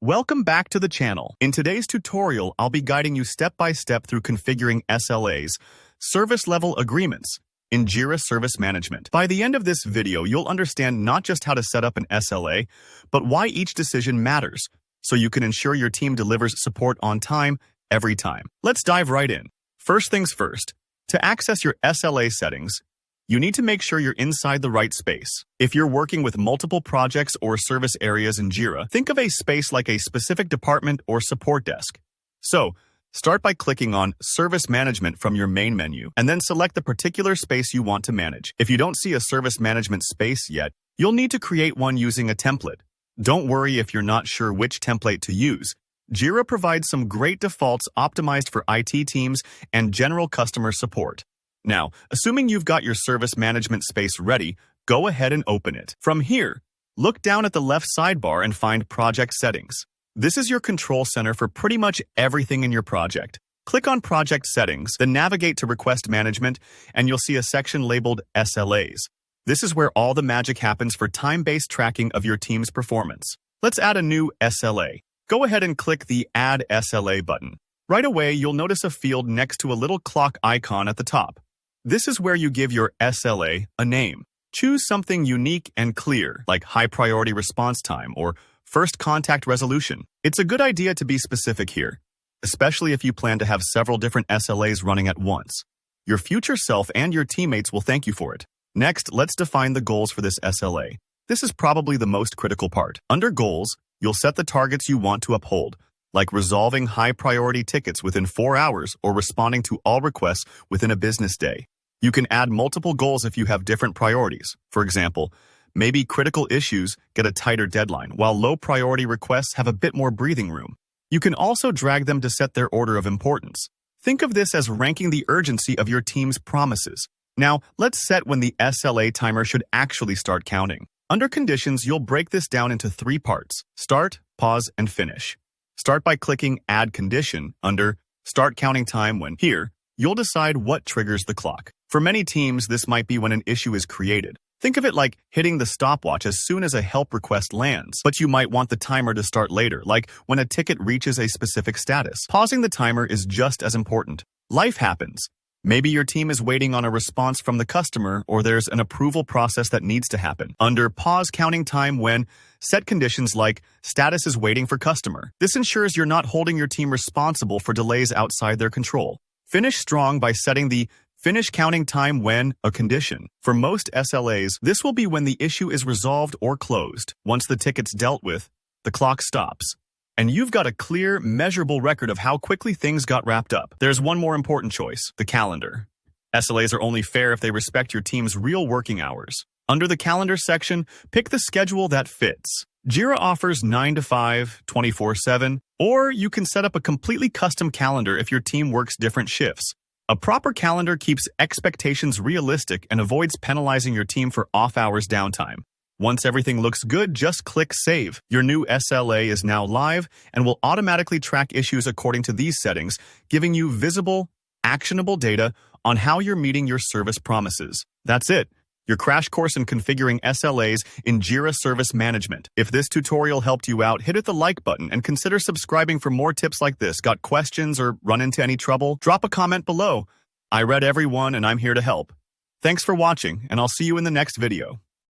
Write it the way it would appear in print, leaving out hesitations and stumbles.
Welcome back to the channel. In today's tutorial, I'll be guiding you step by step through configuring SLAs, service level agreements, in Jira Service Management. By the end of this video, you'll understand not just how to set up an SLA, but why each decision matters, so you can ensure your team delivers support on time, every time. Let's dive right in. First things first, to access your SLA settings, you need to make sure you're inside the right space. If you're working with multiple projects or service areas in Jira, think of a space like a specific department or support desk. So, start by clicking on Service Management from your main menu, and then select the particular space you want to manage. If you don't see a service management space yet, you'll need to create one using a template. Don't worry if you're not sure which template to use. Jira provides some great defaults optimized for IT teams and general customer support. Now, assuming you've got your service management space ready, go ahead and open it. From here, look down at the left sidebar and find Project Settings. This is your control center for pretty much everything in your project. Click on Project Settings, then navigate to Request Management, and you'll see a section labeled SLAs. This is where all the magic happens for time-based tracking of your team's performance. Let's add a new SLA. Go ahead and click the Add SLA button. Right away, you'll notice a field next to a little clock icon at the top. This is where you give your SLA a name. Choose something unique and clear, like high priority response time or first contact resolution. It's a good idea to be specific here, especially if you plan to have several different SLAs running at once. Your future self and your teammates will thank you for it. Next, let's define the goals for this SLA. This is probably the most critical part. Under Goals, you'll set the targets you want to uphold, like resolving high-priority tickets within 4 hours or responding to all requests within a business day. You can add multiple goals if you have different priorities. For example, maybe critical issues get a tighter deadline, while low-priority requests have a bit more breathing room. You can also drag them to set their order of importance. Think of this as ranking the urgency of your team's promises. Now, let's set when the SLA timer should actually start counting. Under Conditions, you'll break this down into 3 parts: Start, Pause, and Finish. Start by clicking Add Condition under Start Counting Time when. Here, you'll decide what triggers the clock. For many teams, this might be when an issue is created. Think of it like hitting the stopwatch as soon as a help request lands, but you might want the timer to start later, like when a ticket reaches a specific status. Pausing the timer is just as important. Life happens. Maybe your team is waiting on a response from the customer, or there's an approval process that needs to happen. Under Pause Counting Time when, set conditions like Status is waiting for customer. This ensures you're not holding your team responsible for delays outside their control. Finish strong by setting the Finish Counting Time when a condition. For most SLAs, this will be when the issue is resolved or closed. Once the ticket's dealt with, the clock stops. And you've got a clear, measurable record of how quickly things got wrapped up. There's one more important choice: the calendar. SLAs are only fair if they respect your team's real working hours. Under the Calendar section, pick the schedule that fits. Jira offers 9 to 5, 24/7, or you can set up a completely custom calendar if your team works different shifts. A proper calendar keeps expectations realistic and avoids penalizing your team for off-hours downtime. Once everything looks good, just click Save. Your new SLA is now live and will automatically track issues according to these settings, giving you visible, actionable data on how you're meeting your service promises. That's it. Your crash course in configuring SLAs in Jira Service Management. If this tutorial helped you out, hit the like button and consider subscribing for more tips like this. Got questions or run into any trouble? Drop a comment below. I read every one and I'm here to help. Thanks for watching, and I'll see you in the next video.